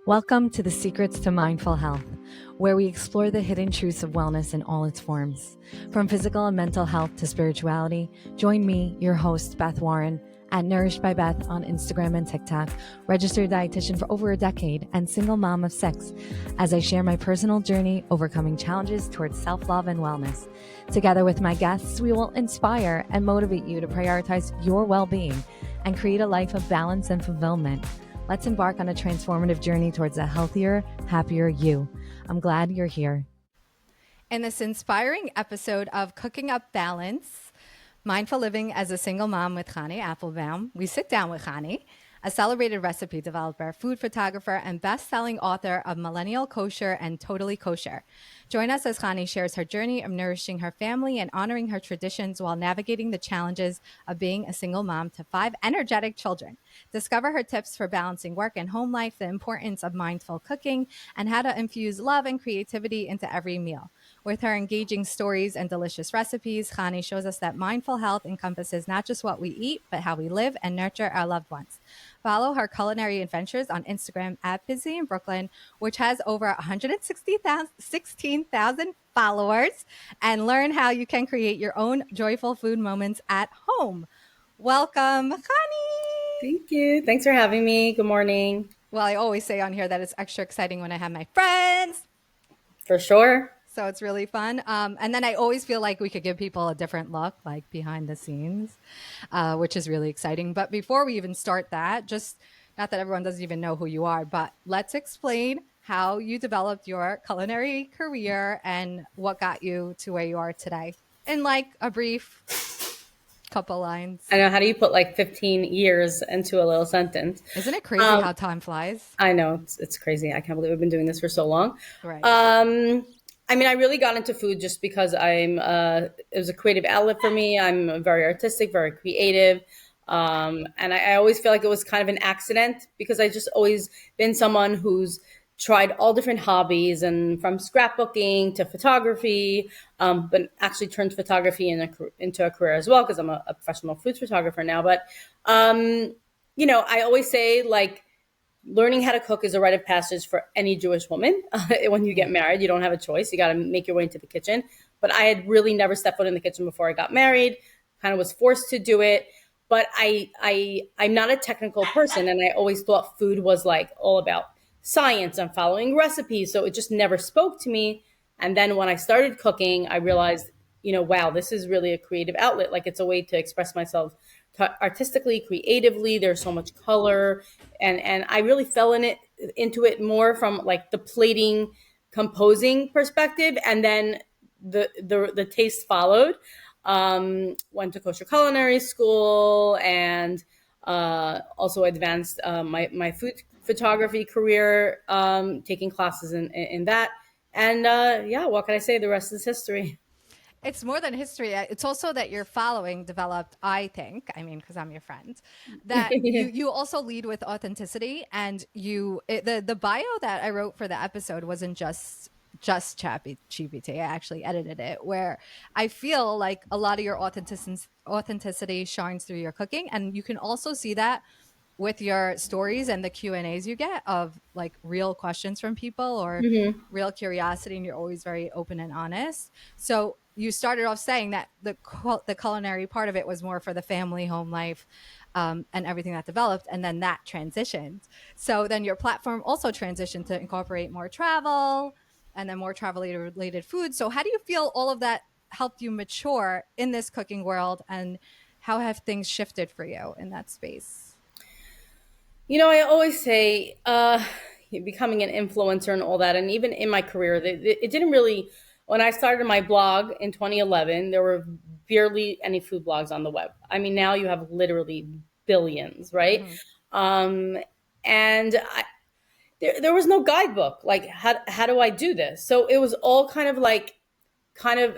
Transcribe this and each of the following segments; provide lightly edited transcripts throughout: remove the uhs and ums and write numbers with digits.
Welcome to the Secrets to Mindful Health, where we explore the hidden truths of wellness in all its forms. From physical and mental health to spirituality, join me, your host, Beth Warren, at Nourished by Beth on Instagram and TikTok, registered dietitian for over a decade, and single mom of 6, as I share my personal journey overcoming challenges towards self-love and wellness. Together with my guests, we will inspire and motivate you to prioritize your well-being and create a life of balance and fulfillment. Let's embark on a transformative journey towards a healthier, happier you. I'm glad you're here. In this inspiring episode of Cooking Up Balance, Mindful Living as a Single Mom with Chanie Apfelbaum, we sit down with Chanie, a celebrated recipe developer, food photographer, and best-selling author of Millennial Kosher and Totally Kosher. Join us as Chanie shares her journey of nourishing her family and honoring her traditions while navigating the challenges of being a single mom to 5 energetic children. Discover her tips for balancing work and home life, the importance of mindful cooking, and how to infuse love and creativity into every meal. With her engaging stories and delicious recipes, Chanie shows us that mindful health encompasses not just what we eat, but how we live and nurture our loved ones. Follow her culinary adventures on Instagram at Busy in Brooklyn, which has over 116,000 followers, and learn how you can create your own joyful food moments at home. Welcome, Chanie. Thank you. Thanks for having me. Good morning. Well, I always say on here that it's extra exciting when I have my friends. For sure. So it's really fun. And then I always feel like we could give people a different look, like behind the scenes, which is really exciting. But before we even start that, just not that everyone doesn't even know who you are, but let's explain how you developed your culinary career and what got you to where you are today in like a brief couple lines. I know. How do you put like 15 years into a little sentence? Isn't it crazy how time flies? I know. It's crazy. I can't believe I've been doing this for so long. Right. I mean, I really got into food just because it was a creative outlet for me. I'm very artistic, very creative. And I always feel like it was kind of an accident because I just always been someone who's tried all different hobbies, and from scrapbooking to photography, but actually turned photography into a career as well because I'm a professional food photographer now. But, I always say like, learning how to cook is a rite of passage for any Jewish woman. When you get married, you don't have a choice. You got to make your way into the kitchen. But I had really never stepped foot in the kitchen before I got married, kind of was forced to do it. But I'm not a technical person. And I always thought food was like all about science and following recipes. So it just never spoke to me. And then when I started cooking, I realized, wow, this is really a creative outlet. Like it's a way to express myself artistically, creatively. There's so much color, and I really fell into it more from like the plating, composing perspective, and then the taste followed. Went to kosher culinary school, and also advanced my food photography career, taking classes in that. And what can I say? The rest is history. It's more than history. It's also that your following developed, I think, because I'm your friend, that you also lead with authenticity. And the bio that I wrote for the episode wasn't just GPT. I actually edited it, where I feel like a lot of your authenticity shines through your cooking. And you can also see that with your stories and the Q&As you get of like real questions from people or real curiosity, and you're always very open and honest. So you started off saying that the culinary part of it was more for the family, home life, and everything that developed, and then that transitioned. So then your platform also transitioned to incorporate more travel and then more travel-related food. So how do you feel all of that helped you mature in this cooking world, and how have things shifted for you in that space? I always say becoming an influencer and all that, and even in my career, it didn't really. When I started my blog in 2011, there were barely any food blogs on the web. I mean, now you have literally billions, right? And there was no guidebook. Like, how do I do this? So it was all kind of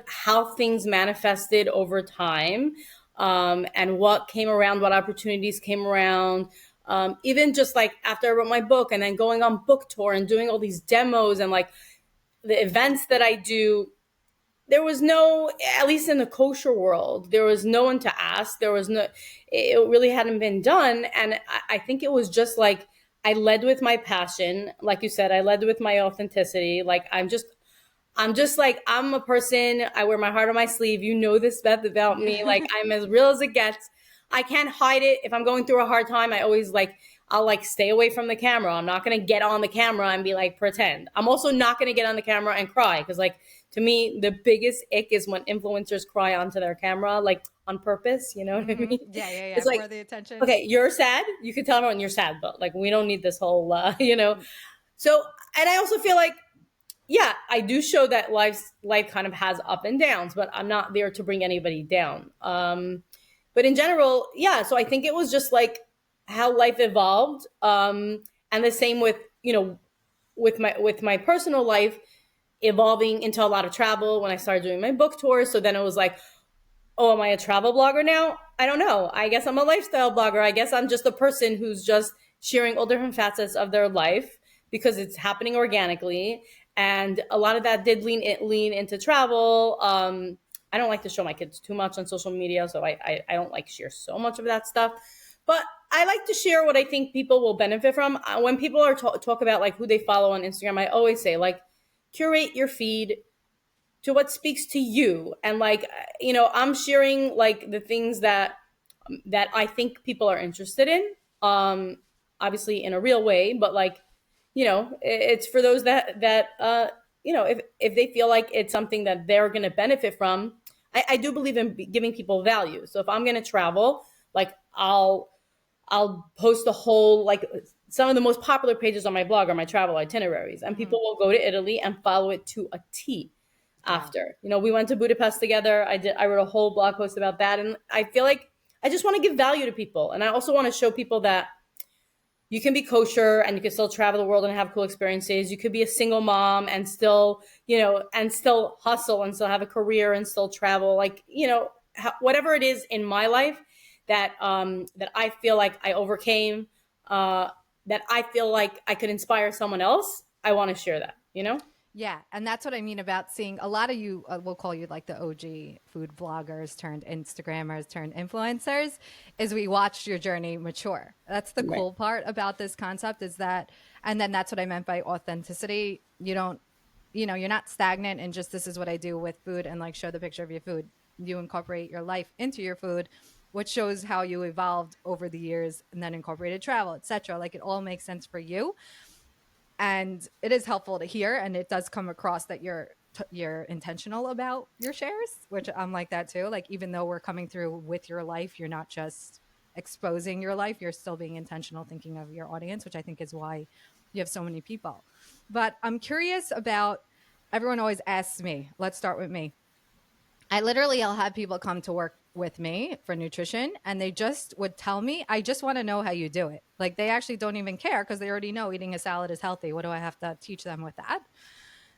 how things manifested over time, and what came around, what opportunities came around. Even just like after I wrote my book and then going on book tour and doing all these demos and like the events that I do, there was no, at least in the kosher world, there was no one to ask. It really hadn't been done. And I think it was just like I led with my passion. Like you said, I led with my authenticity. Like I'm just like, I'm a person. I wear my heart on my sleeve. You know this, Beth, about me. Like, I'm as real as it gets. I can't hide it. If I'm going through a hard time, I always like, I'll like stay away from the camera. I'm not going to get on the camera and be like, pretend. I'm also not going to get on the camera and cry. Cause like, to me, the biggest ick is when influencers cry onto their camera, like on purpose. You know what I mean? Yeah, yeah, yeah. It's like, For the attention. okay, you're sad. You can tell everyone you're sad, but like, we don't need this whole, you know? So, and I also feel like, yeah, I do show that life kind of has up and downs, but I'm not there to bring anybody down. But in general, yeah. So I think it was just like how life evolved, and the same with with my personal life evolving into a lot of travel when I started doing my book tours. So then it was like, oh, am I a travel blogger now? I don't know. I guess I'm a lifestyle blogger. I guess I'm just a person who's just sharing all different facets of their life because it's happening organically. And a lot of that did lean into travel. I don't like to show my kids too much on social media, so I don't like share so much of that stuff. But I like to share what I think people will benefit from. When people are talk about like who they follow on Instagram, I always say like curate your feed to what speaks to you, and like I'm sharing like the things that I think people are interested in, obviously in a real way, but like it's for those that if they feel like it's something that they're going to benefit from. I do believe in giving people value. So if I'm going to travel, like I'll post a whole, like some of the most popular pages on my blog are my travel itineraries, and people will go to Italy and follow it to a T after. We went to Budapest together. I wrote a whole blog post about that. And I feel like I just want to give value to people. And I also want to show people that you can be kosher and you can still travel the world and have cool experiences. You could be a single mom and still, and still hustle and still have a career and still travel. Like, whatever it is in my life that I feel like I overcame, that I feel like I could inspire someone else. I want to share that. Yeah, and that's what I mean about seeing a lot of you, we'll call you like the OG food vloggers turned Instagrammers turned influencers, is we watched your journey mature. That's the Right. cool part about this concept is that, and then that's what I meant by authenticity. You don't, you're not stagnant and just this is what I do with food and like show the picture of your food. You incorporate your life into your food, which shows how you evolved over the years and then incorporated travel, etc. Like it all makes sense for you. And it is helpful to hear, and it does come across that you're intentional about your shares, which I'm like that too. Like even though we're coming through with your life, you're not just exposing your life, you're still being intentional, thinking of your audience, which I think is why you have so many people. But I'm curious about, everyone always asks me, let's start with me. I'll have people come to work with me for nutrition and they just would tell me, I just want to know how you do it. Like they actually don't even care because they already know eating a salad is healthy. What do I have to teach them with that?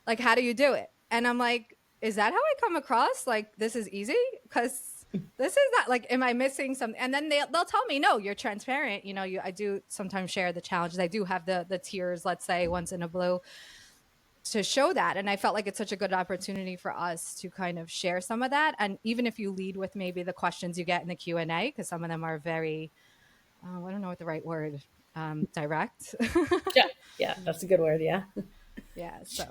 Like, how do you do it? And I'm like, is that how I come across? Like, this is easy? Because this is not like, am I missing something? And then they'll tell me, no, you're transparent. I do sometimes share the challenges. I do have the tiers, let's say once in a blue, to show that. And I felt like it's such a good opportunity for us to kind of share some of that. And even if you lead with maybe the questions you get in the Q&A, because some of them are very, I don't know what the right word, direct. Yeah, that's a good word. Yeah. Yeah. So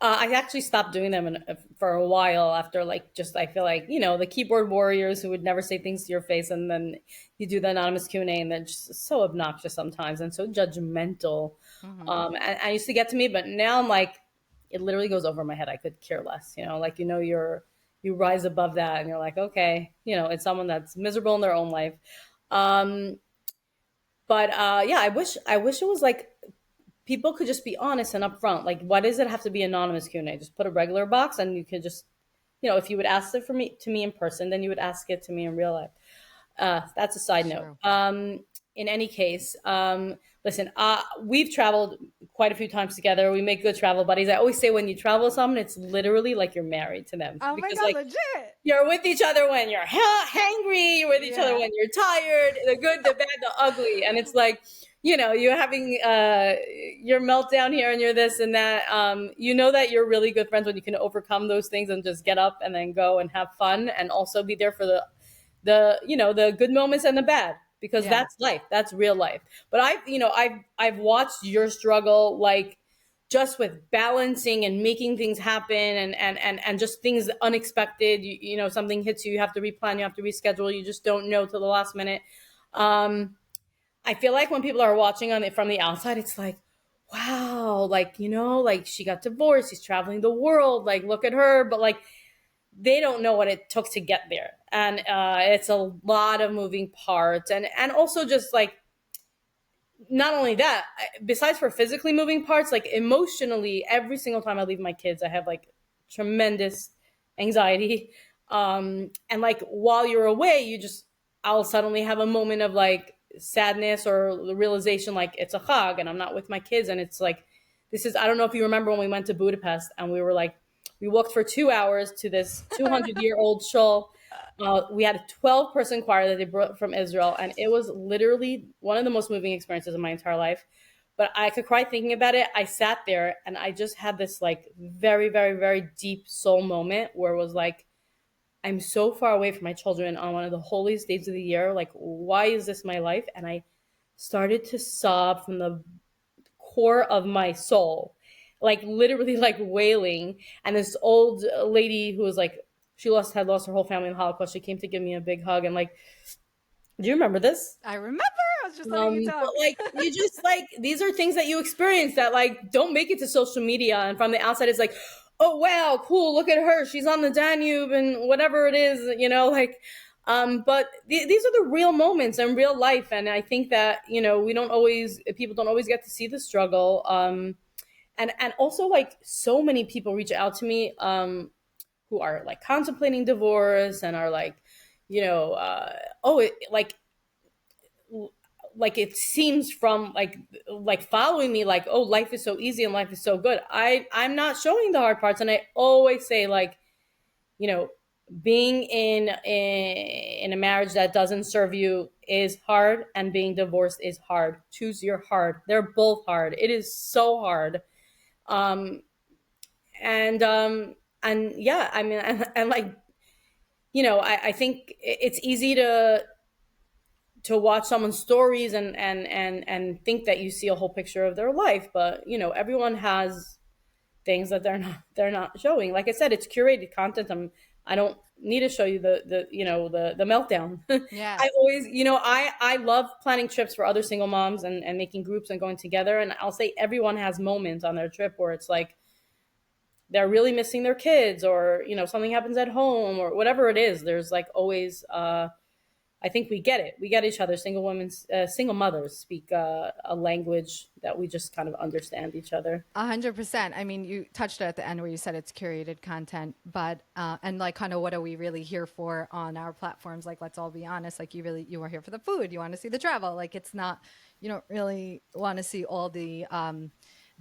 I actually stopped doing them for a while after, like, just I feel like the keyboard warriors who would never say things to your face, and then you do the anonymous Q&A, and they're just so obnoxious sometimes and so judgmental. And I used to get to me, but now I'm like, it literally goes over my head. I could care less. Like you rise above that, and you're like, okay, it's someone that's miserable in their own life. But yeah, I wish it was like people could just be honest and upfront. Like, why does it have to be anonymous Q&A? Just put a regular box, and you could just, if you would ask it to me in person, then you would ask it to me in real life. That's a side note. In any case, listen, we've traveled quite a few times together. We make good travel buddies. I always say when you travel with someone, it's literally like you're married to them. oh my Because God, like legit. you're with each other when you're hangry, you're with each other when you're tired, the good, the bad, the ugly. And it's like, you're having your meltdown here and you're this and that. That you're really good friends when you can overcome those things and just get up and then go and have fun and also be there for the good moments and the bad. because Yeah. that's life. That's real life. But I've watched your struggle, like just with balancing and making things happen, and just things unexpected. Something hits you, you have to replan, you have to reschedule, you just don't know till the last minute. I feel like when people are watching on it from the outside, it's like, wow, like, like she got divorced, she's traveling the world, like look at her, but like they don't know what it took to get there, and it's a lot of moving parts, and also just like, not only that, besides for physically moving parts, like emotionally, every single time I leave my kids, I have like tremendous anxiety. And like while you're away, I'll suddenly have a moment of like sadness or the realization like it's a chag and I'm not with my kids. And it's like, I don't know if you remember when we went to Budapest and we walked for 2 hours to this 200-year-old shul. We had a 12-person choir that they brought from Israel, and it was literally one of the most moving experiences of my entire life. But I could cry thinking about it. I sat there and I just had this like very, very, very deep soul moment where it was like, I'm so far away from my children on one of the holiest days of the year. Like, why is this my life? And I started to sob from the core of my soul, like literally like wailing. And this old lady who was like, she had lost her whole family in the Holocaust. She came to give me a big hug and like, do you remember this? I remember. I was just letting you But talk. like, you just like, these are things that you experience that like don't make it to social media, and from the outside it's like, oh wow, cool, look at her, she's on the Danube and whatever it is, like. But these are the real moments in real life, and I think that people don't always get to see the struggle. And also like so many people reach out to me who are like contemplating divorce and are like, oh, like it seems from like following me like, oh, life is so easy and life is so good. I'm not showing the hard parts, and I always say like, you know being in a marriage that doesn't serve you is hard, and being divorced is hard. Choose your hard. They're both hard. It is so hard. um and yeah, I mean, and like, I think it's easy to watch someone's stories and think that you see a whole picture of their life, but everyone has things that they're not showing. Like I said, it's curated content. I don't need to show you the meltdown. Yeah. I always, I love planning trips for other single moms and making groups and going together, and I'll say everyone has moments on their trip where it's like they're really missing their kids, or something happens at home, or whatever it is. There's like always, I think we get it. We get each other. Single mothers speak a language that we just kind of understand each other. 100%. I mean, you touched at the end where you said it's curated content, but and like kind of what are we really here for on our platforms? Like, let's all be honest. Like, you are here for the food. You want to see the travel. Like, it's not, you don't really want to see all the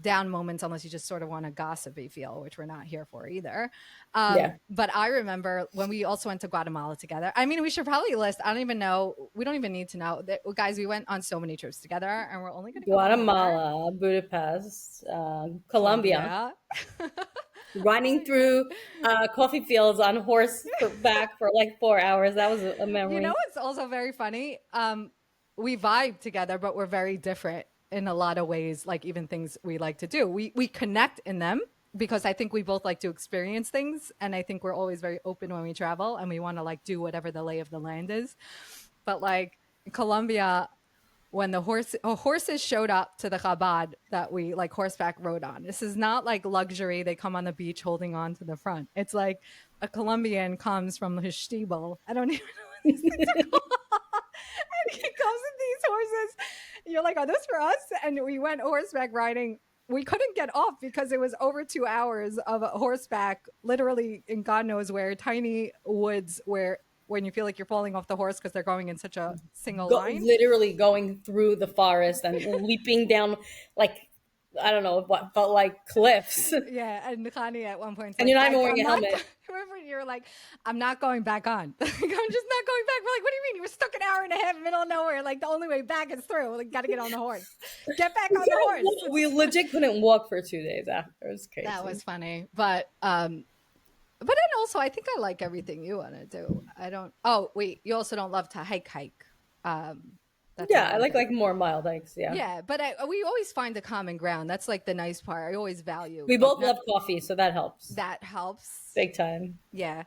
down moments unless you just sort of want a gossipy feel, which we're not here for either. Yeah. But I remember when we also went to Guatemala together. I mean, we should probably list. I don't even know. We don't even need to know that, guys. We went on so many trips together, and we're only going to go one more. Guatemala, Budapest, Colombia, Colombia. running through coffee fields on horseback for like 4 hours. That was a You know, memory. it's also very funny. We vibe together, but we're very different in a lot of ways. Like even things we like to do, we connect in them because I think we both like to experience things, and I think we're always very open when we travel, and we want to like do whatever the lay of the land is. But like Colombia, when the horses showed up to the Chabad that we like horseback rode on. This is not like luxury. They come on the beach holding on to the front. It's like a Colombian comes from his stiebel. I don't even know what these things are called. And he comes with these horses. You're like, are those for us? And we went horseback riding. We couldn't get off because it was over 2 hours of a horseback, literally in God knows where, tiny woods where when you feel like you're falling off the horse because they're going in such a single line. Literally going through the forest and leaping down like, I don't know what, but like cliffs. And Yeah, and Chanie at one point you're said, not even "Guys, wearing I'm a not." helmet. Remember, you're like, "I'm not going back on. Like, I'm just not going back." We're like, "What do you mean? You were stuck an hour and a half, middle of nowhere. Like the only way back is through. Like, got to get on the horse. Get back on the horse." We legit couldn't walk for 2 days after. It was crazy. That was funny, but then also I think I like everything you want to do. I don't. Oh wait, you also don't love to hike. That's Yeah, I another thing. like more mild hikes. Yeah, Yeah, but we always find a common ground. That's like the nice part. I always value we like both not love coffee, so that helps that helps. big time. Yeah.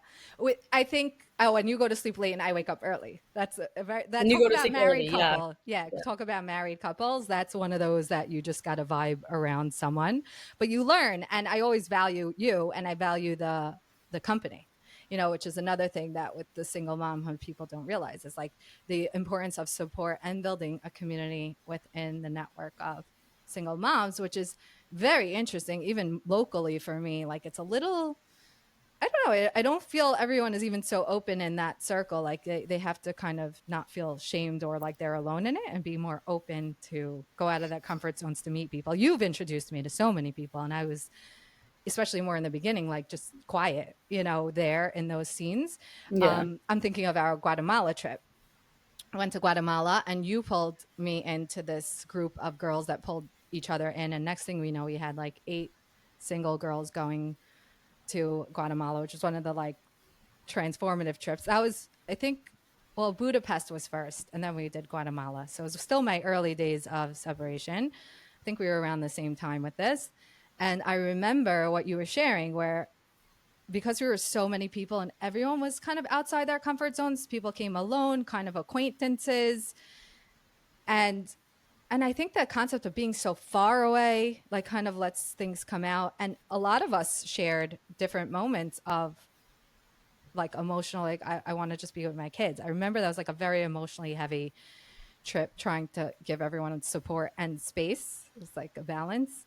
I think, oh, and you go to sleep late and I wake up early. That's a very, that And you talk go to about sleep married early. Yeah, couple. Yeah. yeah, Talk about married couples. That's one of those that you just got to vibe around someone, but you learn. And I always value you and I value the company, which is another thing that with the single momhood people don't realize is like the importance of support and building a community within the network of single moms, which is very interesting, even locally for me. Like it's a little, I don't know. I don't feel everyone is even so open in that circle. Like they have to kind of not feel shamed or like they're alone in it and be more open to go out of their comfort zones to meet people. You've introduced me to so many people, and I was, especially more in the beginning, like just quiet, there in those scenes. yeah. I'm thinking of our Guatemala trip. I went to Guatemala and you pulled me into this group of girls that pulled each other in. And next thing we know, we had like 8 single girls going to Guatemala, which was one of the like transformative trips. That was, I think, well, Budapest was first, and then we did Guatemala. So it was still my early days of separation. I think we were around the same time with this. And I remember what you were sharing, where because we were so many people and everyone was kind of outside their comfort zones, people came alone, kind of acquaintances. And I think that concept of being so far away, like kind of lets things come out. And a lot of us shared different moments of like emotional, like I want to just be with my kids. I remember that was like a very emotionally heavy trip, trying to give everyone support and space. It was like a balance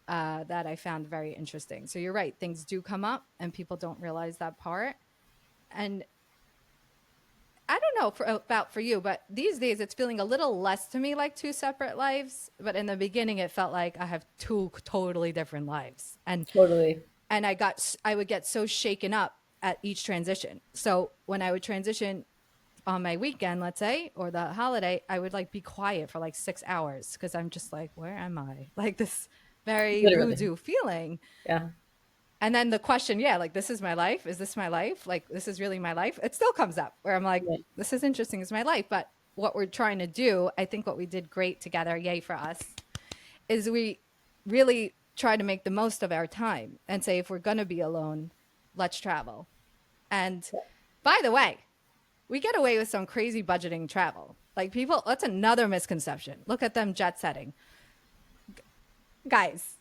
that I found very interesting. So you're right, things do come up and people don't realize that part. And I don't know about for you, but these days it's feeling a little less to me like two separate lives. But in the beginning, it felt like I have two totally different lives, Totally. and I would get so shaken up at each transition. So when I would transition on my weekend, let's say, or the holiday, I would like be quiet for like 6 hours because I'm just like, where am I? Like this very Literally. voodoo feeling. Yeah. And then the question, yeah, like, this is my life. Is this my life? Like, this is really my life. It still comes up where I'm like, Yeah. this is interesting. It's my life. But what we're trying to do, I think what we did great together, yay for us, is we really try to make the most of our time and say, if we're going to be alone, let's travel. And by the way, we get away with some crazy budgeting travel. Like people, that's another misconception. Look at them jet setting. Guys,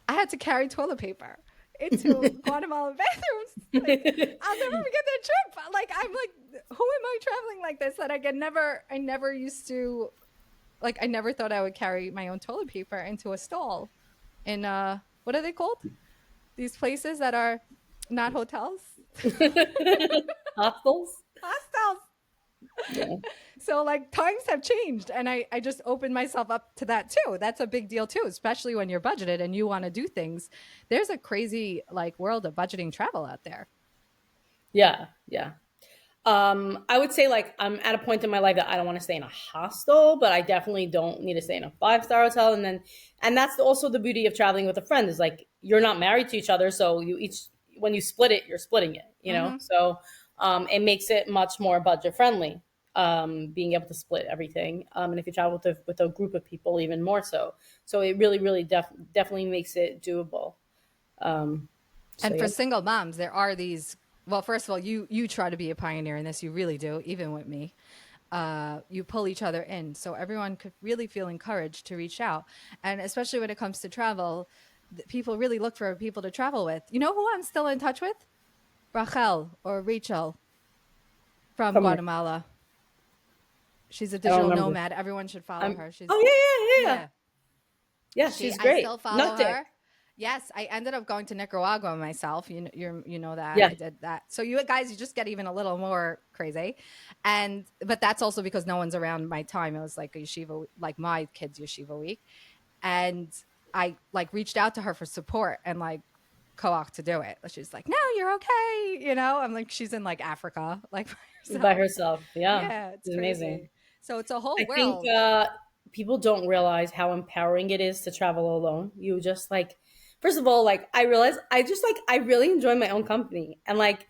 I had to carry toilet paper into Guatemala bathrooms. Like, I'll never forget that trip. Like, I'm like, who am I traveling like this? That I never used to, like, I never thought I would carry my own toilet paper into a stall in, what are they called? These places that are not hotels, Hostels. hostels. Yeah. So like times have changed and I just opened myself up to that too. That's a big deal too, especially when you're budgeted and you want to do things. There's a crazy like world of budgeting travel out there. Yeah. Yeah. I would say like I'm at a point in my life that I don't want to stay in a hostel, but I definitely don't need to stay in a 5-star hotel. And that's also the beauty of traveling with a friend is like you're not married to each other, so you each when you split it, you're splitting it. Mm-hmm. So it makes it much more budget friendly. Being able to split everything, and if you travel with a group of people, even more so. So it really, really definitely makes it doable. So And for yeah, single moms, there are these. Well, first of all, you try to be a pioneer in this. You really do, even with me. You pull each other in, so everyone could really feel encouraged to reach out. And especially when it comes to travel, people really look for people to travel with. You know who I'm still in touch with? Rachel or Rachel from from where? Guatemala. She's a I don't digital remember. nomad. Everyone should follow I'm. her. She's Oh yeah, yeah, yeah, yeah. yeah. Yeah, she's I great. still follow Nuttic. her. Yes, I ended up going to Nicaragua myself. You know that Yeah, I did that. So you guys, you just get even a little more crazy, and but that's also because no one's around my time. It was like a yeshiva, like my kids' yeshiva week, and I like reached out to her for support and like co-op to do it. She's like, "No, you're okay." I'm like, she's in like Africa, like by by herself. herself. Yeah, Yeah, it's she's amazing. crazy. So it's a whole I think world. people don't realize how empowering it is to travel alone. You just like, first of all, like I realize I just like I really enjoy my own company, and like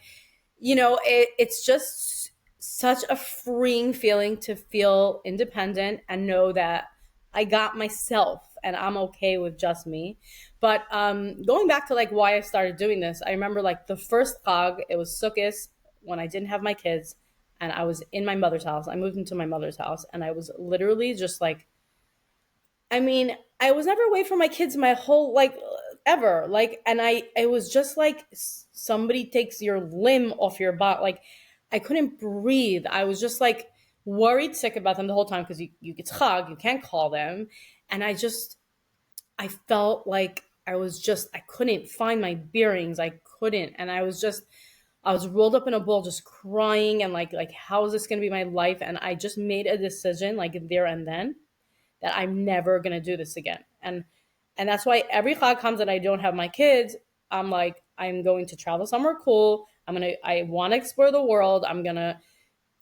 it's just such a freeing feeling to feel independent and know that I got myself and I'm okay with just me. But going back to like why I started doing this, I remember like the first Chag, it was Sukkot when I didn't have my kids and I was in my mother's house. I moved into my mother's house and I was literally just like, I mean, I was never away from my kids my whole like ever. Like, and it was just like somebody takes your limb off your body. Like, I couldn't breathe. I was just like worried sick about them the whole time because you get hug, you can't call them, and I felt like I couldn't find my bearings. I couldn't, and I was rolled up in a ball, just crying and like how is this going to be my life? And I just made a decision like there and then that I'm never gonna do this again. And that's why every Chag comes that I don't have my kids, I'm like, I'm going to travel somewhere cool. I want to explore the world. I'm gonna,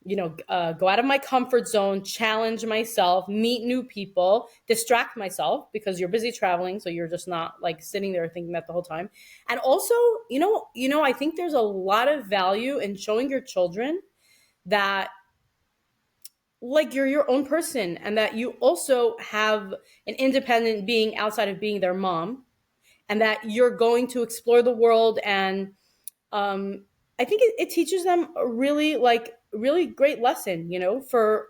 go out of my comfort zone, challenge myself, meet new people, distract myself because you're busy traveling, so you're just not like sitting there thinking that the whole time. And also, I think there's a lot of value in showing your children that like you're your own person and that you also have an independent being outside of being their mom and that you're going to explore the world and I think it teaches them a really great lesson for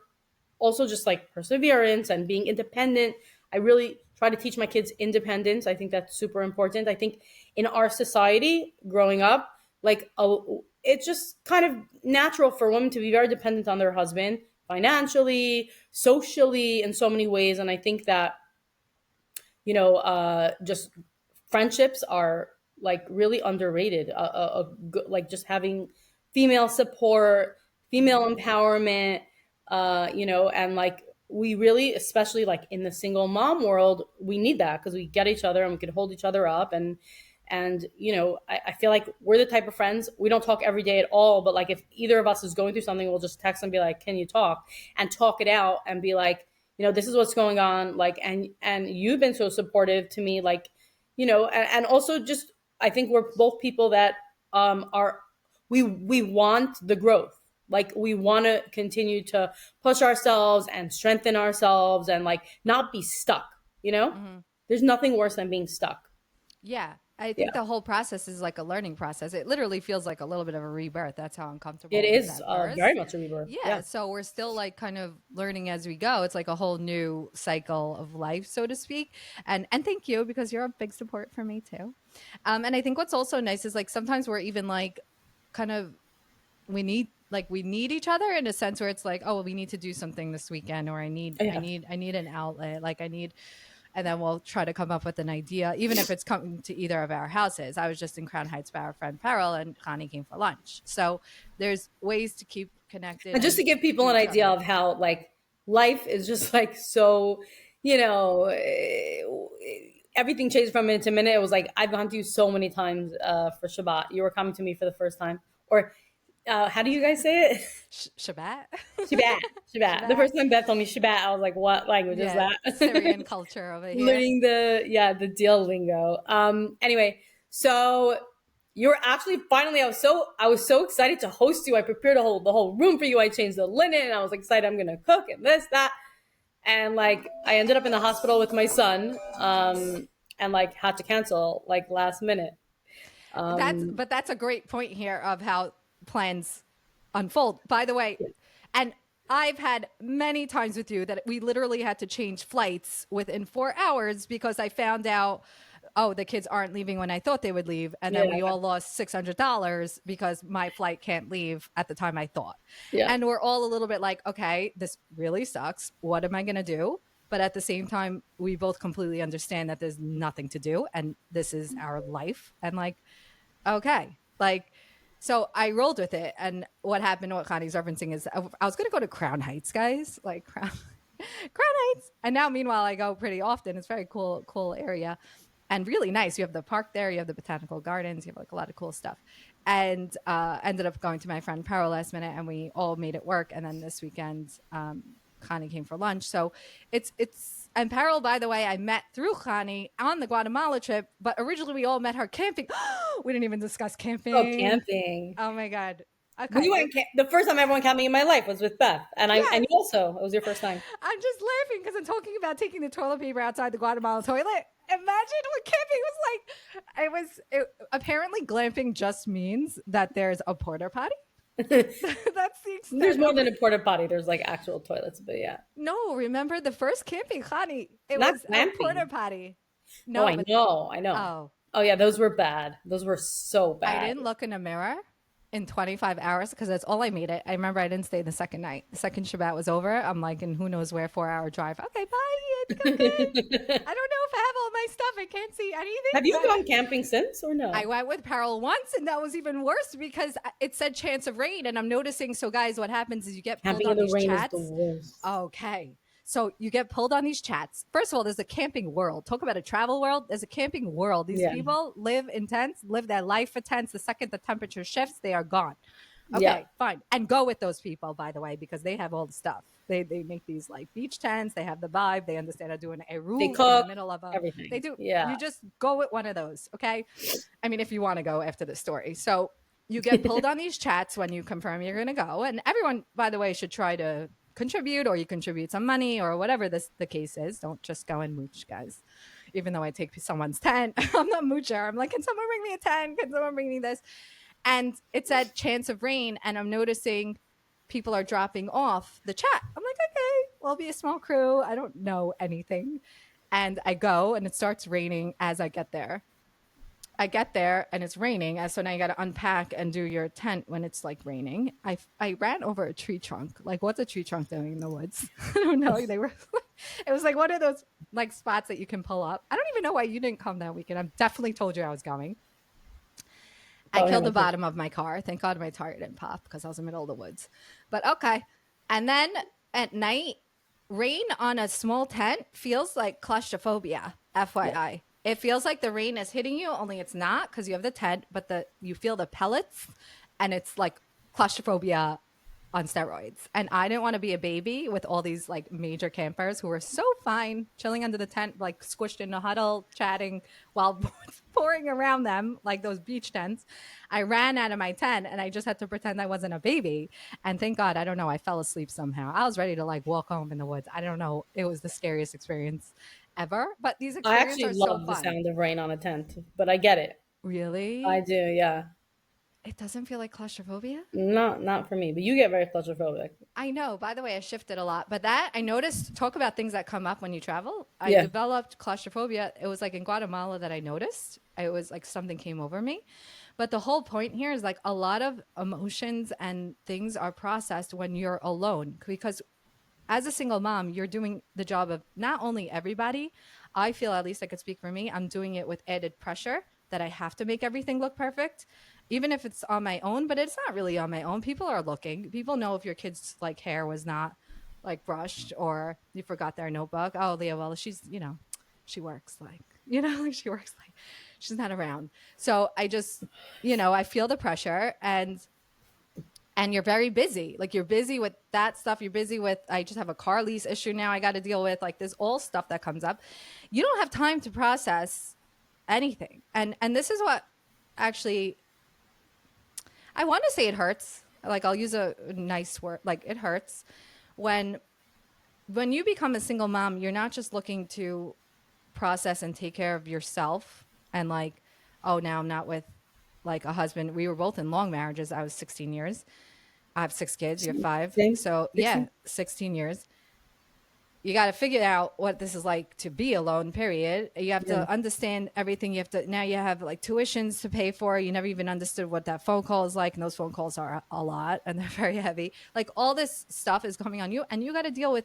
also just like perseverance and being independent. I really try to teach my kids independence. I think that's super important. I think in our society growing up, it's just kind of natural for women to be very dependent on their husband financially, socially, in so many ways. And I think that just friendships are like really underrated. Like just having female support, female empowerment, and like we really, especially like in the single mom world, we need that because we get each other and we can hold each other up. And I feel like we're the type of friends, we don't talk every day at all, but like if either of us is going through something, we'll just text and be like, can you talk, and talk it out and be like, this is what's going on, like, and you've been so supportive to me, like, and also just I think we're both people that are we want the growth, like we want to continue to push ourselves and strengthen ourselves and like not be stuck. Hmm. There's nothing worse than being stuck. Yeah. I think Yeah, the whole process is like a learning process. It literally feels like a little bit of a rebirth. That's how it uncomfortable it is is at very first. much a rebirth. Yeah. Yeah. So we're still like kind of learning as we go. It's like a whole new cycle of life, so to speak. And thank you because you're a big support for me too. And I think what's also nice is like sometimes we're even like kind of we need each other in a sense where it's like, oh, well, we need to do something this weekend, or I need I Yeah. need I need an outlet, like I need, and then we'll try to come up with an idea, even if it's coming to either of our houses. I was just in Crown Heights by our friend Peril, and Chanie came for lunch. So there's ways to keep connected And just and to give see people an each idea other. of how like life is just like so, you know, everything changed from minute to minute. It was like I've gone to you so many times for Shabbat. You were coming to me for the first time, or how do you guys say it? Shabbat. Shabbat. Shabbat. The Shabbat. first time Beth told me Shabbat, I was like, "What language is Yeah, that?" Syrian culture over here. Learning the deal lingo. Anyway, so you're actually finally. I was so excited to host you. I prepared the whole room for you. I changed the linen. And I was excited. I'm gonna cook and this that, and like I ended up in the hospital with my son. And like had to cancel like last minute. That's a great point here of how plans unfold. By the way, and I've had many times with you that we literally had to change flights within 4 hours because I found out, oh, the kids aren't leaving when I thought they would leave, and then Yeah, we all lost $600 because my flight can't leave at the time I thought. yeah, And we're all a little bit like, okay, this really sucks. What am I going to do? But at the same time, we both completely understand that there's nothing to do and this is our life. And like, okay. Like, so I rolled with it. And what happened, what Connie's referencing is I was going to go to Crown Heights, guys, like Crown, Crown Heights. And now, meanwhile, I go pretty often. It's a very cool area and really nice. You have the park there, you have the botanical gardens, you have like a lot of cool stuff. And ended up going to my friend Paro last minute and we all made it work. And then this weekend, Connie came for lunch. So and Peril, by the way, I met through Connie on the Guatemala trip, but originally we all met her camping. We didn't even discuss oh, camping. camping. Oh my God. Okay. The first time I ever went camping in my life was with Beth, and Yes. and you also. It was your first time. I'm just laughing because I'm talking about taking the toilet paper outside the Guatemala toilet. Imagine what camping was like. Apparently glamping just means that there's a porta potty. That's the There's extent more of than a porta potty. There's like actual toilets, but yeah, No, remember the first camping, Chanie? It not was a porta glamping. potty. Oh, No, I but know, I know. oh, Oh yeah, those were bad. Those were so I bad. didn't look in a mirror in 25 hours because that's all I made it. I remember I didn't stay the second night. The second Shabbat was over. I'm like, and who knows where, 4 hour drive. Okay, bye. I think I'm good. I don't know if I have all my stuff. I can't see anything. Have you But gone camping since or no? I went with Peril once, and that was even worse because it said chance of rain. And I'm noticing. So, guys, what happens is you get pulled Camping on in the these rain is the chats. worst. Okay. So you get pulled on these chats. First of all, there's a camping world. Talk about a travel world. There's a camping world. These Yeah. people live in tents, live their life for tents. The second the temperature shifts, they are gone. Okay, Yeah. fine. And go with those people, by the way, because they have all the stuff. They make these like beach tents. They have the vibe. They understand how to do an Eru They in cook the middle of a. everything. They do. Yeah. You just go with one of those. Okay. I mean, if you want to go after the story. So you get pulled on these chats when you confirm you're going to go. And everyone, by the way, should try to contribute, or you contribute some money or whatever the case is. Don't just go and mooch, guys. Even though I take someone's tent, I'm not moocher. I'm like, can someone bring me a tent? Can someone bring me this? And it said chance of rain, and I'm noticing people are dropping off the chat. I'm like, okay, we'll be a small crew. I don't know anything. And I go, and it starts raining as I get there. I get there and it's raining, and so now you got to unpack and do your tent when it's like raining. I ran over a tree trunk. Like, what's a tree trunk doing in the woods? I don't know. They were. It was like one of those like spots that you can pull up. I don't even know why you didn't come that weekend. I definitely told you I was going. I killed the bottom of my car. Thank God my tire didn't pop because I was in the middle of the woods. But okay. And then at night, rain on a small tent feels like claustrophobia, FYI. Yeah. It feels like the rain is hitting you, only it's not because you have the tent, but you feel the pellets, and it's like claustrophobia on steroids. And I didn't want to be a baby with all these like major campers who were so fine, chilling under the tent, like squished in a huddle, chatting while pouring around them, like those beach tents. I ran out of my tent and I just had to pretend I wasn't a baby. And thank God, I don't know, I fell asleep somehow. I was ready to like walk home in the woods. I don't know. It was the scariest experience ever. But these experiences are so fun. I actually love the sound of rain on a tent, but I get it. Really? I do, yeah. It doesn't feel like claustrophobia? Not for me, but you get very claustrophobic. I know. By the way, I shifted a lot. But that, I noticed, talk about things that come up when you travel. I developed claustrophobia. It was like in Guatemala that I noticed. It was like something came over me. But the whole point here is like a lot of emotions and things are processed when you're alone. Because as a single mom, you're doing the job of not only everybody. I feel, at least I could speak for me, I'm doing it with added pressure that I have to make everything look perfect, even if it's on my own, but it's not really on my own. People are looking. People know if your kid's like hair was not like brushed or you forgot their notebook. Oh, Leah, well, she's, she works like, she works like she's not around. So I just, I feel the pressure and you're very busy. Like you're busy with that stuff. You're busy with, I just have a car lease issue now I got to deal with. Like there's all stuff that comes up. You don't have time to process anything. And this is what actually, I want to say it hurts. Like I'll use a nice word, like it hurts when you become a single mom, you're not just looking to process and take care of yourself and like, oh, now I'm not with like a husband. We were both in long marriages. I was 16 years. I have 6 kids. You have 5. So yeah, 16 years. You got to figure out what this is like to be alone, period. You have to understand everything. Now you have like tuitions to pay for. You never even understood what that phone call is like. And those phone calls are a lot and they're very heavy. Like all this stuff is coming on you and you got to deal with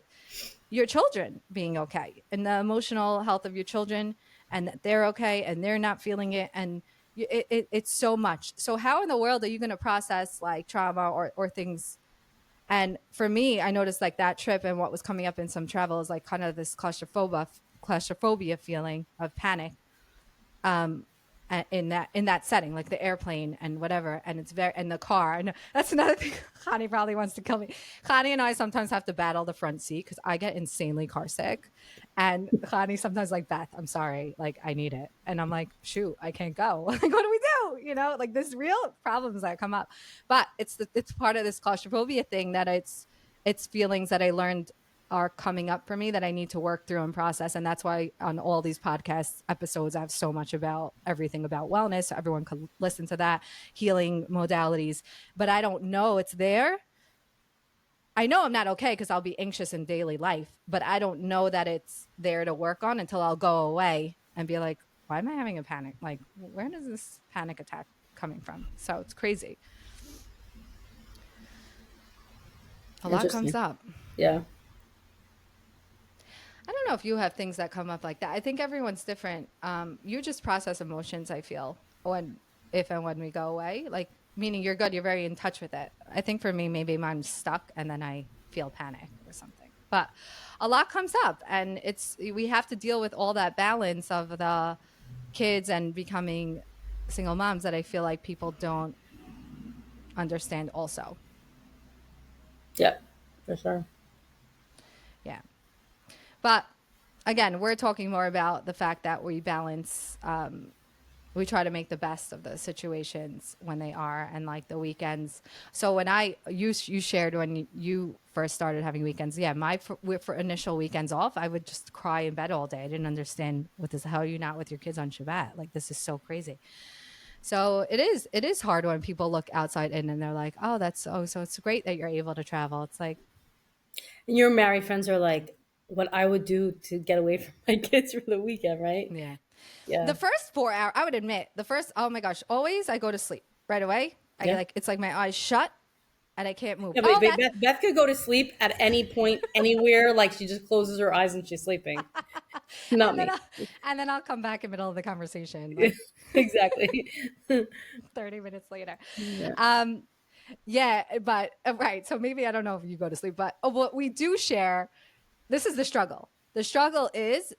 your children being okay and the emotional health of your children and that they're okay and they're not feeling it. And it's so much. So how in the world are you going to process like trauma or things? And for me, I noticed like that trip and what was coming up in some travel is like kind of this claustrophobia feeling of panic in that setting, like the airplane and whatever. And it's and the car. And that's another thing. Chanie probably wants to kill me. Chanie and I sometimes have to battle the front seat because I get insanely car sick. And Chanie sometimes like, Beth, I'm sorry. Like I need it. And I'm like, shoot, I can't go. Like, what do we do? you know, like there's real problems that come up. But it's part of this claustrophobia thing that it's feelings that I learned are coming up for me that I need to work through and process. And that's why on all these podcast episodes, I have so much about everything about wellness. So everyone could listen to that, healing modalities. But I don't know it's there. I know I'm not okay because I'll be anxious in daily life, but I don't know that it's there to work on until I'll go away and be like, why am I having a panic? Like, where does this panic attack coming from? So it's crazy. A lot comes up. Yeah. I don't know if you have things that come up like that. I think everyone's different. You just process emotions, I feel, if and when we go away. Like, meaning you're good, you're very in touch with it. I think for me, maybe mine's stuck and then I feel panic or something. But a lot comes up, and we have to deal with all that balance of the kids and becoming single moms that I feel like people don't understand also. Yeah, for sure. Yeah. But again, we're talking more about the fact that we balance, we try to make the best of the situations when they are, and like the weekends. So when you shared when you first started having weekends, yeah, for initial weekends off, I would just cry in bed all day. I didn't understand how are you not with your kids on Shabbat? Like, this is so crazy. So it is hard when people look outside in and they're like, oh, so it's great that you're able to travel. It's like, And your married friends are like what I would do to get away from my kids for the weekend, right? yeah. Yeah. The first 4 hours, I would admit, oh my gosh, always I go to sleep right away. It's like my eyes shut and I can't move. Yeah, but Beth could go to sleep at any point, anywhere. Like, she just closes her eyes and she's sleeping. Not me. And then I'll come back in the middle of the conversation. Like, exactly. 30 minutes later. Yeah. Yeah, but right. So maybe I don't know if you go to sleep, but what we do share, this is the struggle. The struggle is,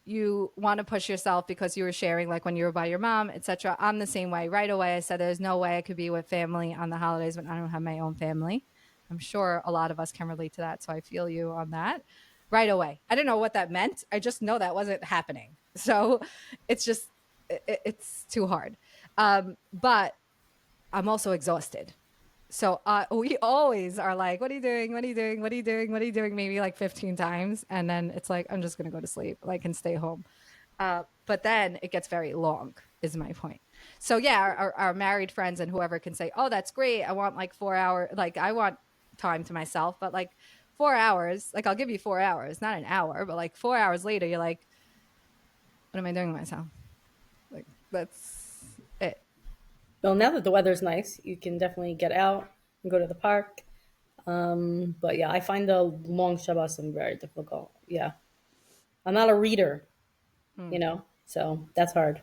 you want to push yourself because you were sharing, like when you were by your mom, etc. I'm the same way. Right away, I said there's no way I could be with family on the holidays when I don't have my own family. I'm sure a lot of us can relate to that, so I feel you on that. Right away, I didn't know what that meant. I just know that wasn't happening. So it's just it's too hard. But I'm also exhausted. So we always are like, what are you doing? What are you doing? What are you doing? What are you doing? Maybe like 15 times. And then it's like, I'm just going to go to sleep, like, and stay home. But then it gets very long, is my point. So yeah, our married friends and whoever can say, oh, that's great. I want like 4 hours. Like, I want time to myself, but like 4 hours, like I'll give you 4 hours, not an hour, but like 4 hours later, you're like, what am I doing with myself? Like, that's it. Well, now that the weather's nice, you can definitely get out and go to the park. But yeah, I find the long Shabbosim very difficult. Yeah. I'm not a reader, so that's hard.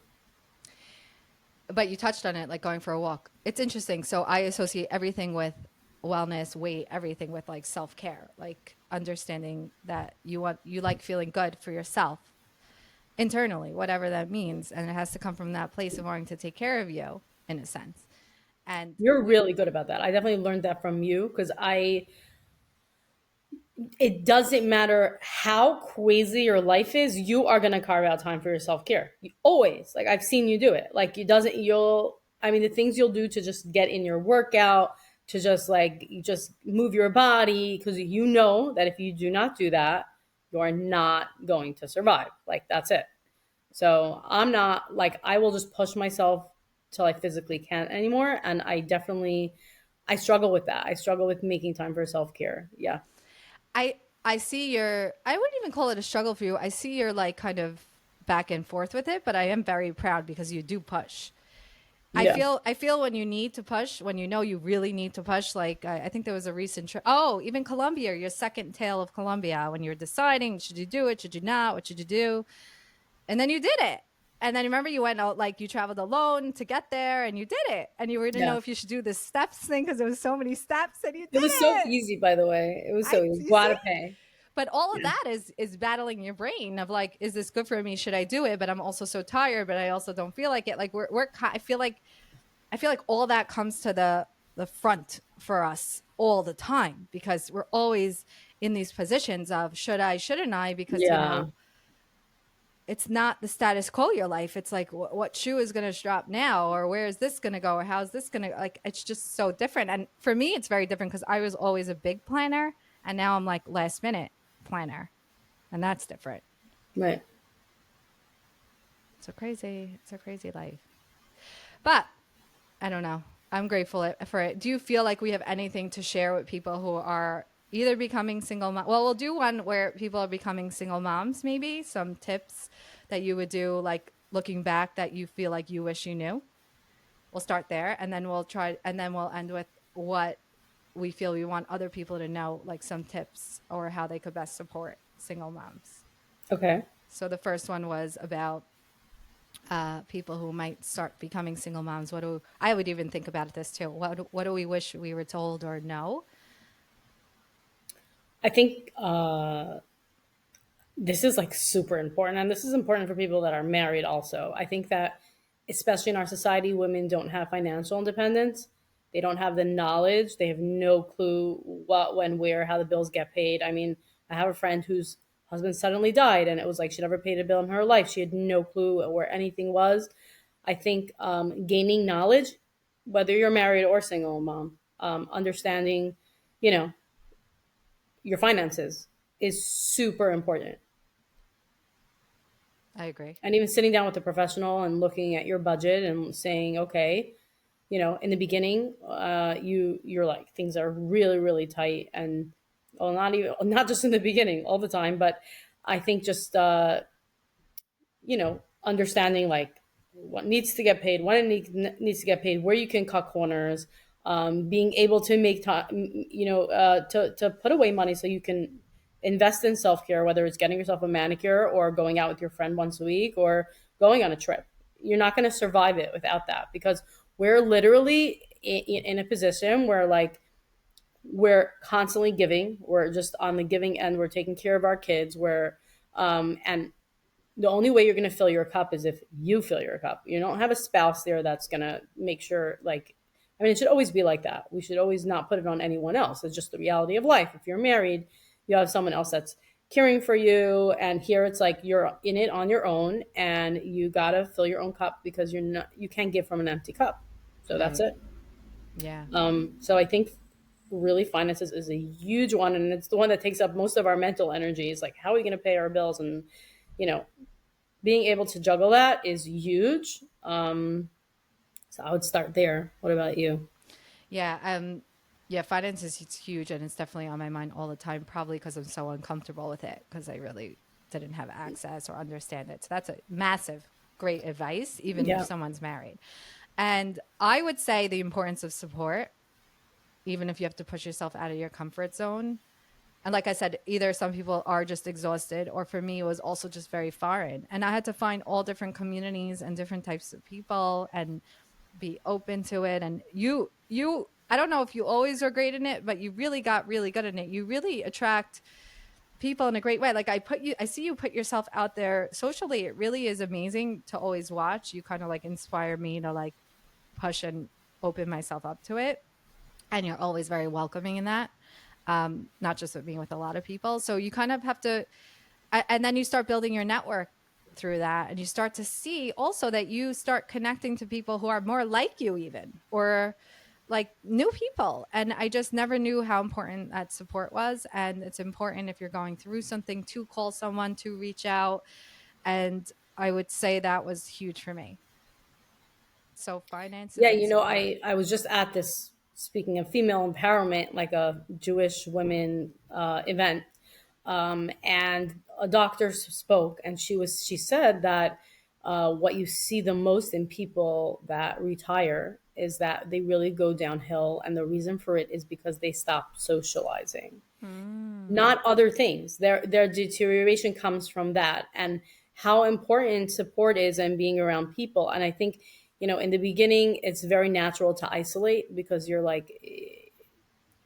But you touched on it, like going for a walk. It's interesting. So I associate everything with wellness, weight, everything with like self-care, like understanding that you like feeling good for yourself internally, whatever that means. And it has to come from that place of wanting to take care of you, in a sense. And You're really good about that. I definitely learned that from you, because it doesn't matter how crazy your life is, you are going to carve out time for your self-care. You always, like, I've seen you do it. Like, the things you'll do to just get in your workout, to just move your body, because you know that if you do not do that, you are not going to survive. Like, that's it. So I'm not like, I will just push myself till I physically can't anymore. And I struggle with that. I struggle with making time for self-care. Yeah. I see I wouldn't even call it a struggle for you. I see you're like kind of back and forth with it, but I am very proud because you do push. Yeah. I feel when you need to push, when you know you really need to push, like I think there was a recent trip. Even Colombia, your second tale of Colombia, when you're deciding, should you do it? Should you not? What should you do? And then you did it. And then remember, you went out, like you traveled alone to get there, and you did it. And you didn't know if you should do the steps thing because there was so many steps, and you did it. It was so easy, by the way. It was so easy. Guadalupe. But all of that is battling your brain of like, is this good for me? Should I do it? But I'm also so tired, but I also don't feel like it. Like I feel like all that comes to the front for us all the time, because we're always in these positions of should I, shouldn't I? Because it's not the status quo your life. It's like what shoe is going to drop now, or where is this going to go, or how's this going to, like, it's just so different. And for me it's very different because I was always a big planner, and now I'm like last minute planner, and that's different. Right. It's a crazy life. But I don't know. I'm grateful for it. Do you feel like we have anything to share with people who are either becoming single mom? Well, we'll do one where people are becoming single moms, maybe some tips that you would do, like looking back that you feel like you wish you knew. We'll start there, and then we'll end with what we feel we want other people to know, like some tips or how they could best support single moms. Okay. So the first one was about people who might start becoming single moms. I would even think about this too. What do we wish we were told or know? I think this is like super important, and this is important for people that are married also. I think that especially in our society, women don't have financial independence. They don't have the knowledge. They have no clue what, when, where, how the bills get paid. I mean, I have a friend whose husband suddenly died, and it was like she never paid a bill in her life. She had no clue where anything was. I think gaining knowledge, whether you're married or single mom, understanding, you know, your finances is super important. I agree. And even sitting down with a professional and looking at your budget and saying, okay, you know, in the beginning, you're like, things are really, really tight, and well, not just in the beginning all the time, but I think just you know, understanding like what needs to get paid, when needs to get paid, where you can cut corners, being able to make time, you know, to put away money so you can invest in self care, whether it's getting yourself a manicure or going out with your friend once a week or going on a trip. You're not going to survive it without that, because we're literally in a position where like we're constantly giving. We're just on the giving end. We're taking care of our kids. And the only way you're going to fill your cup is if you fill your cup. You don't have a spouse there that's going to make sure, like, I mean, it should always be like that. We should always not put it on anyone else. It's just the reality of life. If you're married, you have someone else that's caring for you. And here it's like you're in it on your own, and you got to fill your own cup, because you can't give from an empty cup. So that's Right. it. Yeah. So I think really finances is a huge one, and it's the one that takes up most of our mental energy. Is like, how are we going to pay our bills? And, you know, being able to juggle that is huge. So I would start there. What about you? Yeah. Yeah. Finance is huge, and it's definitely on my mind all the time, probably because I'm so uncomfortable with it because I really didn't have access or understand it. So that's a massive, great advice, even if Yeah. someone's married. And I would say the importance of support, even if you have to push yourself out of your comfort zone. And like I said, either some people are just exhausted, or for me, it was also just very foreign. And I had to find all different communities and different types of people and be open to it. And I don't know if you always are great in it, but you really got really good in it. You really attract people in a great way. Like I see you put yourself out there socially. It really is amazing to always watch. You kind of like inspire me to like push and open myself up to it. And you're always very welcoming in that. Not just with me, with a lot of people. So you kind of have to, and then you start building your network through that. And you start to see also that you start connecting to people who are more like you, even, or like new people. And I just never knew how important that support was. And it's important if you're going through something to call someone, to reach out. And I would say that was huge for me. So finances Yeah, and you know, support. I was just at this, speaking of female empowerment, like a Jewish women event, and a doctor spoke, and she said that what you see the most in people that retire is that they really go downhill, and the reason for it is because they stop socializing, Mm. not other things. Their deterioration comes from that, and how important support is and being around people. And I think, you know, in the beginning, it's very natural to isolate, because you're like,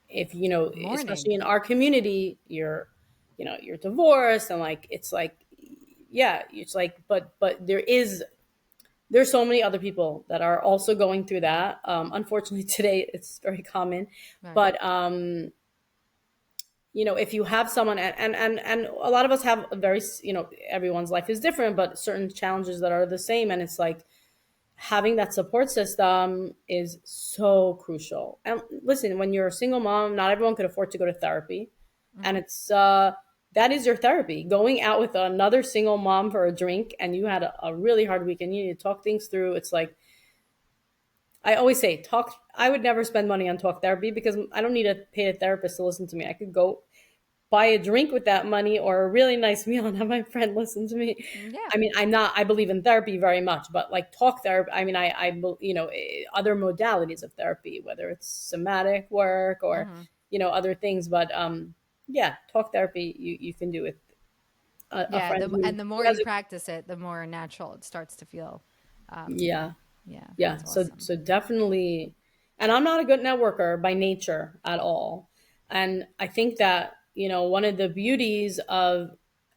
if you know, especially Morning. in our community, you're, you know, you're divorced, and like it's like, yeah, it's like, but there's so many other people that are also going through that. Unfortunately, today it's very common, Right. but if you have someone, and a lot of us have a very, everyone's life is different, but certain challenges that are the same. And it's like having that support system is so crucial. And listen, when you're a single mom, not everyone could afford to go to therapy. And it's, that is your therapy. Going out with another single mom for a drink and you had a really hard week and you need to talk things through. It's like, I always say, talk. I would never spend money on talk therapy because I don't need to pay a therapist to listen to me. I could go buy a drink with that money or a really nice meal and have my friend listen to me. Yeah. I mean, I believe in therapy very much, but like talk therapy, I mean, other modalities of therapy, whether it's somatic work or, other things. But yeah, talk therapy, you can do with a Yeah. friend And the who more has you practice it, the more natural it starts to feel. yeah. Yeah. Yeah, That's so awesome. definitely, and I'm not a good networker by nature at all. And I think that, one of the beauties of,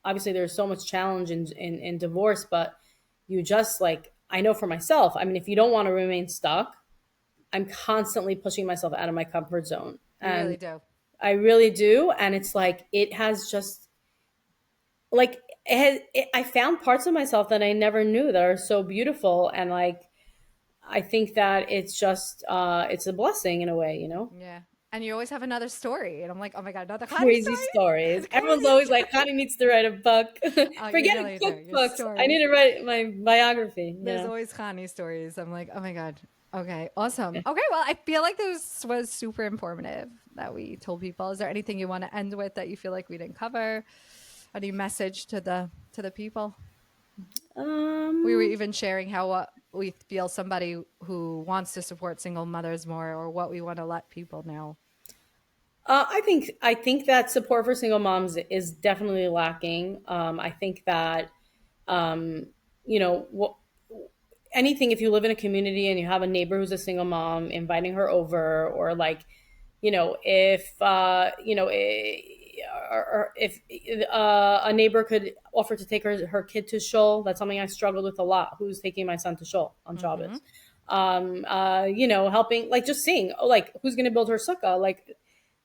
obviously there's so much challenge in divorce, but you just like, I know for myself, I mean, if you don't want to remain stuck, I'm constantly pushing myself out of my comfort zone. You really And do. I really do. And it's like, it has just like, I found parts of myself that I never knew that are so beautiful. And like, I think that it's just it's a blessing in a way, Yeah. And you always have another story. And I'm like, oh my God, another Connie Crazy story? stories. It's Everyone's crazy always story. like, Connie needs to write a book. Oh, you Forget really do. Your cookbooks. I stories. need to write my biography. There's always Connie stories. I'm like, oh my God. Okay, awesome. Okay, well, I feel like this was super informative that we told people. Is there anything you want to end with that you feel like we didn't cover? Any message to the people? We were Um, even sharing how what we feel somebody who wants to support single mothers more, or what we want to let people know. I think that support for single moms is definitely lacking. I think that you know what anything, if you live in a community and you have a neighbor who's a single mom, inviting her over, or like, if or if a neighbor could offer to take her kid to shul. That's something I struggled with a lot. Who's taking my son to shul on Shabbos? Helping, like, just seeing, oh, like, who's going to build her sukkah, like,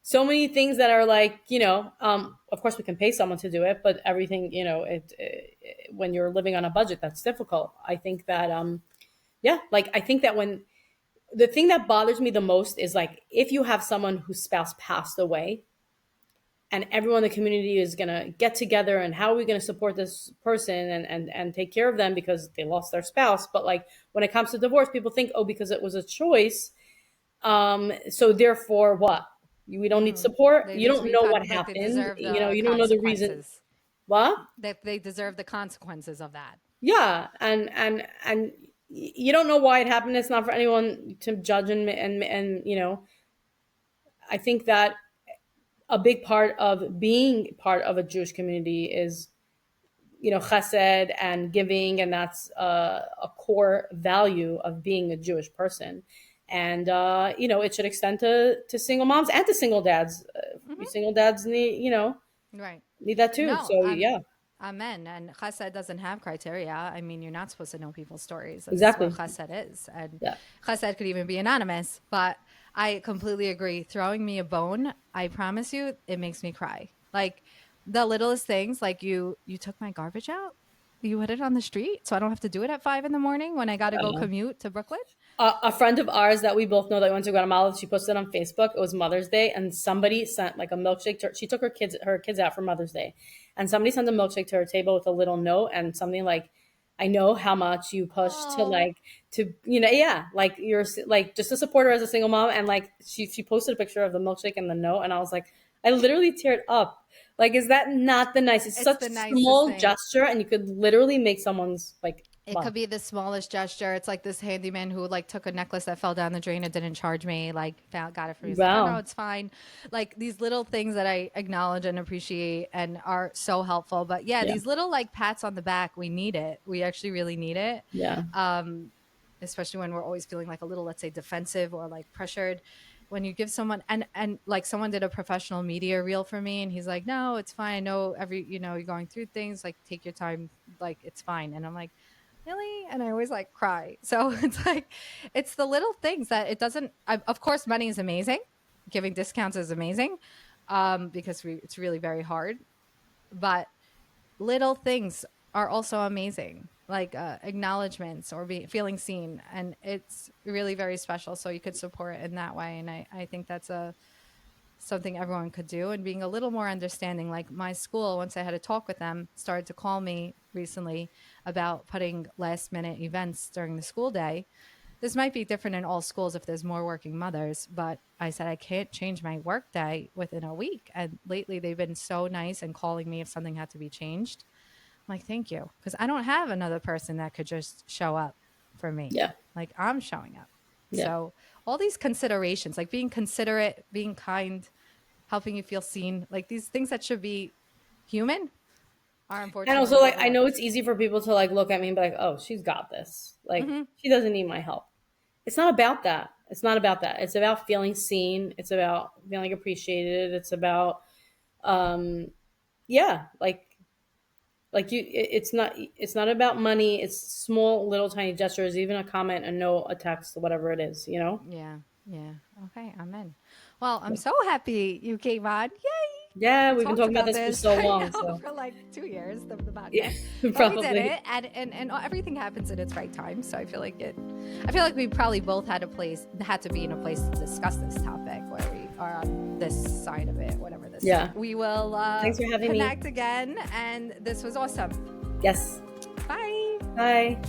so many things that are like, of course we can pay someone to do it, but everything, when you're living on a budget, that's difficult. I think that yeah, like, I think that when the thing that bothers me the most is like, if you have someone whose spouse passed away and everyone in the community is going to get together, and how are we going to support this person and take care of them because they lost their spouse. But like, when it comes to divorce, people think, oh, because it was a choice, so therefore what? We don't need support. They You don't know what like they happened. deserve the You don't know the reason. consequences. What? That they deserve the consequences of that. Yeah, and you don't know why it happened. It's not for anyone to judge, and I think that a big part of being part of a Jewish community is, chesed and giving, and that's a core value of being a Jewish person. And it should extend to single moms and to single dads. Single dads Right. need that too. No, So yeah, amen. And chesed doesn't have criteria. I mean, you're not supposed to know people's stories. That's what exactly. chesed is. And Yeah. chesed could even be anonymous. But I completely agree. Throwing me a bone, I promise you, it makes me cry. Like the littlest things, like you took my garbage out. You put it on the street, so I don't have to do it at 5 a.m. when I got to go commute to Brooklyn. A friend of ours that we both know that went to Guatemala, she posted on Facebook. It was Mother's Day, and somebody sent like a milkshake she took her kids out for Mother's Day, and somebody sent a milkshake to her table with a little note and something like, I know how much you push to, Oh, like, to, yeah, like, you're like, just to support her as a single mom. And like, she posted a picture of the milkshake and the note, and I was like, I literally teared up. Like, is that not the nicest? It's it's such the a nicest small thing. gesture, and you could literally make someone's like It month. could be the smallest gesture. It's like this handyman who like took a necklace that fell down the drain and didn't charge me. Like got it for me. He's like, oh no, Wow. it's fine. Like these little things that I acknowledge and appreciate and are so helpful. But yeah, Yeah. these little like pats on the back, we need it. We actually really need it. Yeah. Especially when we're always feeling like a little, let's say, defensive or like pressured. When you give someone and like someone did a professional media reel for me, and he's like, no, it's fine. I know you're going through things, like take your time, like it's fine. And I'm like, really? And I always like cry. So it's like, it's the little things that it doesn't, of course, money is amazing. Giving discounts is amazing. because it's really very hard. But little things are also amazing, like acknowledgments or feeling seen, and it's really very special. So you could support it in that way, and I think that's something everyone could do, and being a little more understanding. Like my school, once I had a talk with them, started to call me recently about putting last minute events during the school day. This might be different in all schools if there's more working mothers, but I said I can't change my work day within a week. And lately they've been so nice and calling me if something had to be changed. I'm like, thank you. Because I don't have another person that could just show up for me. Yeah. Like I'm showing up. Yeah. So all these considerations, like being considerate, being kind, helping you feel seen, like these things that should be human are unfortunately. And also, like, I know it's easy for people to like look at me and be like, "Oh, she's got this. Like, she doesn't need my help." It's not about that. It's not about that. It's about feeling seen. It's about feeling appreciated. It's about, yeah, like you. It's not about money. It's small, little, tiny gestures. Even a comment, a note, a text, whatever it is. You know. Yeah. Yeah. Okay. I'm in. Well, I'm so happy you came on. Yay. Yeah, we've been talking about this for so long. So. For like 2 years, the podcast. Yeah, but probably. we did it, and everything happens in its right time. So I feel like we probably both had to be in a place to discuss this topic where we are on this side of it, whatever this. Yeah. Is. We will. Thanks for having me. Connect again, and this was awesome. Yes. Bye. Bye.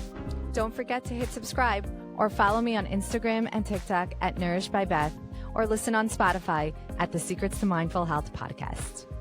Don't forget to hit subscribe or follow me on Instagram and TikTok at Nourished by Beth, or listen on Spotify at the Secrets to Mindful Health podcast.